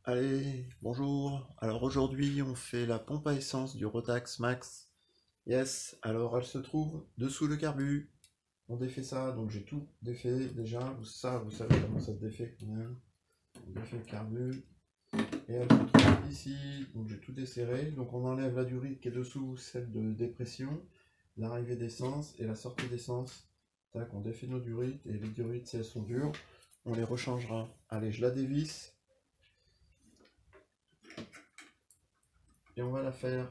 Allez, bonjour. Alors aujourd'hui, on fait la pompe à essence du Rotax Max. Yes, alors elle se trouve dessous le carbu. On défait ça, donc j'ai tout défait déjà. Ça, vous savez comment ça se défait quand même. On défait le carbu. Et elle se trouve ici, donc j'ai tout desserré. Donc on enlève la durite qui est dessous, celle de dépression, l'arrivée d'essence et la sortie d'essence. Tac, on défait nos durites et les durites, si elles sont dures, on les rechangera. Allez, je la dévisse et on va la faire.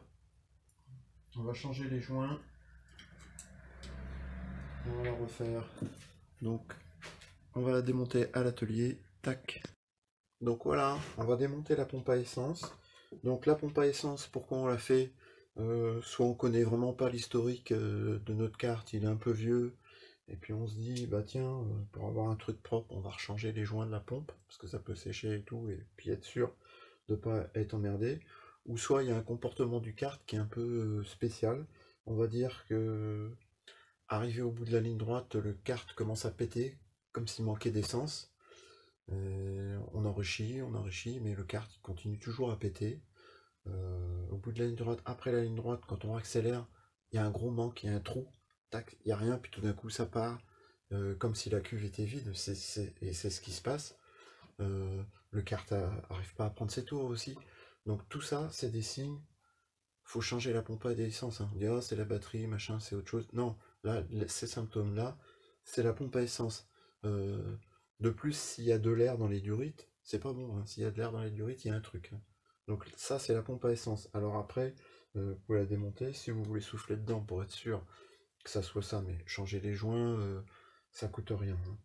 On va changer les joints. On va la refaire. Donc, on va la démonter à l'atelier. Tac. Donc voilà, on va démonter la pompe à essence. Donc la pompe à essence, pourquoi on la fait soit on connaît vraiment pas l'historique de notre carte, il est un peu vieux. Et puis on se dit, bah tiens, pour avoir un truc propre, on va rechanger les joints de la pompe, parce que ça peut sécher et tout, et puis être sûr de ne pas être emmerdé. Ou soit il y a un comportement du kart qui est un peu spécial. On va dire que arrivé au bout de la ligne droite, le kart commence à péter, comme s'il manquait d'essence. On enrichit, mais le kart il continue toujours à péter. Au bout de la ligne droite, après la ligne droite, quand on accélère, il y a un gros manque, il y a un trou, tac, il n'y a rien, puis tout d'un coup ça part, comme si la cuve était vide, et c'est ce qui se passe. Le kart n'arrive pas à prendre ses tours aussi. Donc tout ça, c'est des signes. Faut changer la pompe à essence. Hein. On dit, oh, c'est la batterie, machin, c'est autre chose. Non, là, ces symptômes-là, c'est la pompe à essence. Euh, de plus, s'il y a de l'air dans les durites, c'est pas bon. Hein. S'il y a de l'air dans les durites, il y a un truc. Hein. Donc ça, c'est la pompe à essence. Alors après, vous pouvez la démonter. Si vous voulez souffler dedans pour être sûr que ça soit ça, mais changer les joints, ça coûte rien. Hein.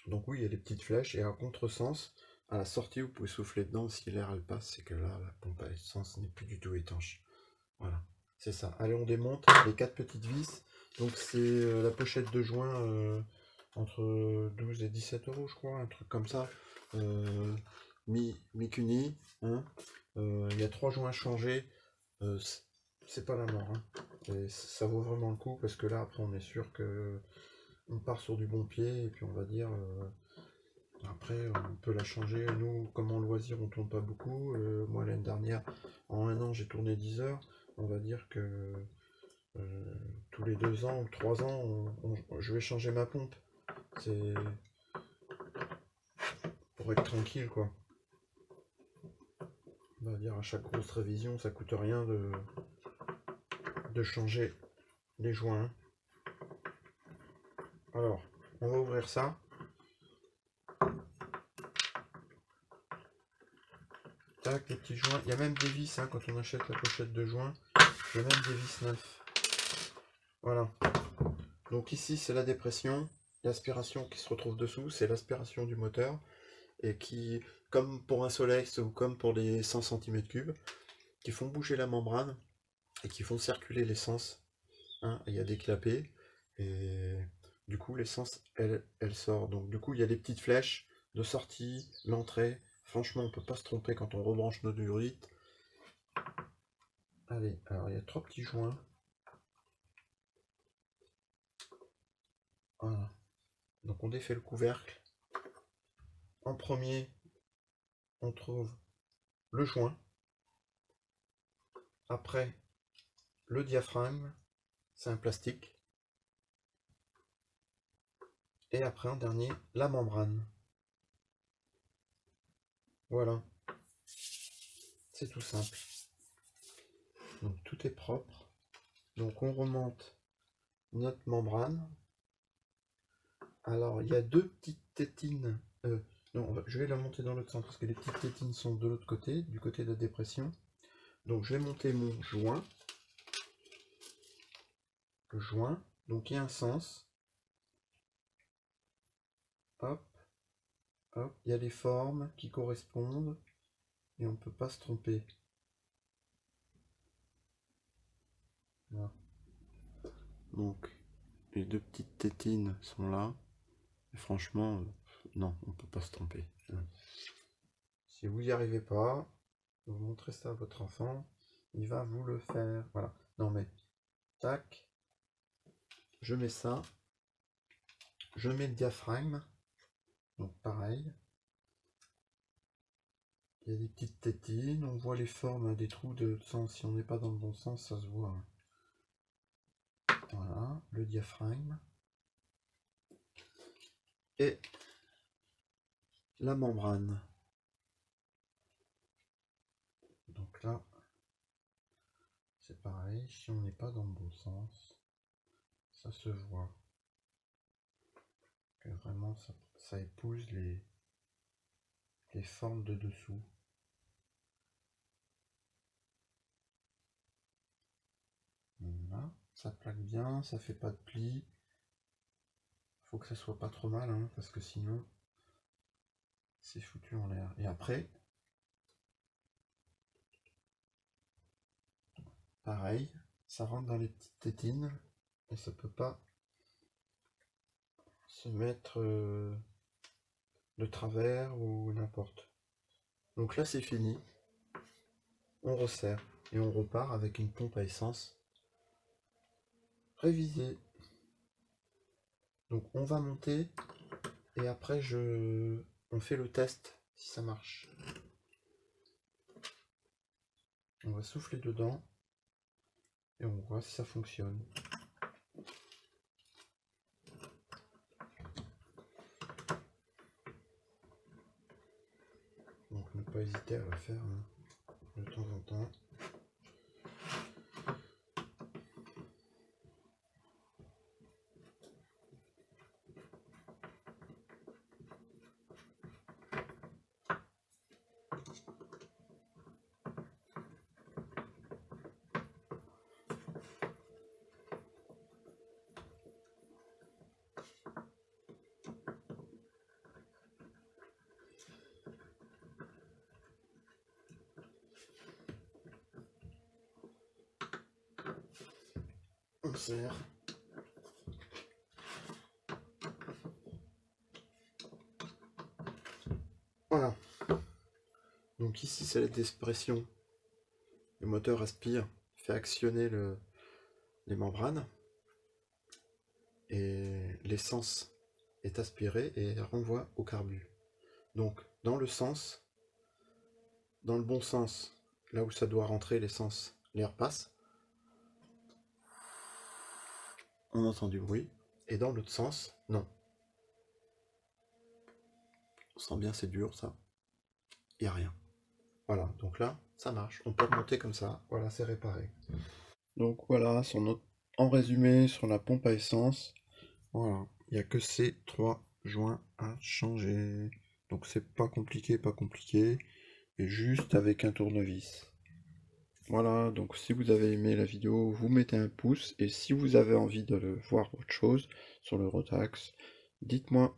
Donc oui, il y a des petites flèches. Et à contresens, à la sortie, vous pouvez souffler dedans. Si l'air elle passe, c'est que là, la pompe à essence n'est plus du tout étanche. Voilà, c'est ça. Allez, on démonte les quatre petites vis. Donc c'est la pochette de joint entre 12 et 17 euros, je crois, un truc comme ça. Mi-cuni. Hein. Il y a trois joints changés. Euh, c'est pas la mort. Hein. Et ça vaut vraiment le coup parce que là, après, on est sûr que on part sur du bon pied et puis on va dire. Après, on peut la changer. Nous, comme en loisir, on tourne pas beaucoup. Moi, l'année dernière, en un an, j'ai tourné 10 heures. On va dire que euh, tous les 2 ans ou 3 ans, je vais changer ma pompe. C'est pour être tranquille, quoi. On va dire à chaque grosse révision, ça coûte rien de changer les joints. Alors, on va ouvrir ça. Tac, les petits joints. Il y a même des vis, hein, quand on achète la pochette de joints. Il y a même des vis neufs. Voilà. Donc ici, c'est la dépression. L'aspiration qui se retrouve dessous, c'est l'aspiration du moteur. Et qui, comme pour un Solex ou comme pour les 100 cm3, qui font bouger la membrane et qui font circuler l'essence. Hein, il y a des clapets. Et du coup, l'essence, elle sort. Donc du coup, il y a des petites flèches de sortie, l'entrée. Franchement, on peut pas se tromper quand on rebranche nos durites. Allez, alors il y a trois petits joints. Voilà. Donc on défait le couvercle. En premier, on trouve le joint. Après, le diaphragme, c'est un plastique. Et après, en dernier, la membrane. Voilà. C'est tout simple. Donc tout est propre. Donc on remonte notre membrane. Alors il y a deux petites tétines. Non, je vais la monter dans l'autre sens parce que les petites tétines sont de l'autre côté, du côté de la dépression. Donc je vais monter mon joint. Le joint. Donc il y a un sens. Hop. Hop. Il y a les formes qui correspondent. Et on ne peut pas se tromper. Voilà. Donc les deux petites tétines sont là. Et franchement, non, on ne peut pas se tromper. Si vous n'y arrivez pas, vous montrez ça à votre enfant, il va vous le faire. Voilà. Non mais, tac, je mets ça, je mets le diaphragme, donc pareil. Il y a des petites tétines, on voit les formes, hein, des trous de sens. Si on n'est pas dans le bon sens, ça se voit. Hein. Voilà, le diaphragme. Et la membrane. Donc là, c'est pareil, si on n'est pas dans le bon sens, ça se voit. Que vraiment, ça épouse les formes de dessous. Voilà, ça plaque bien, ça fait pas de plis. Faut que ça soit pas trop mal, hein, parce que sinon, c'est foutu en l'air. Et après, pareil, ça rentre dans les petites tétines et ça peut pas se mettre de travers ou n'importe. Donc là, c'est fini. On resserre et on repart avec une pompe à essence révisée. Donc on va monter et après on fait le test si ça marche. On va souffler dedans et on voit si ça fonctionne. Donc ne pas hésiter à le faire hein, de temps en temps. On serre. Voilà. Donc ici c'est la dispersion. Le moteur aspire, fait actionner les membranes. Et l'essence est aspirée et renvoie au carbu. Donc dans le bon sens, là où ça doit rentrer l'essence, l'air passe. On entend du bruit. Et dans l'autre sens, non. On sent bien c'est dur ça. Il n'y a rien. Voilà, donc là, ça marche. On peut remonter comme ça. Voilà, c'est réparé. Donc voilà, en résumé sur la pompe à essence. Voilà, il n'y a que ces 3 joints à changer. Donc c'est pas compliqué, et juste avec un tournevis. Voilà, donc si vous avez aimé la vidéo, vous mettez un pouce, et si vous avez envie de voir autre chose sur le Rotax, dites-moi.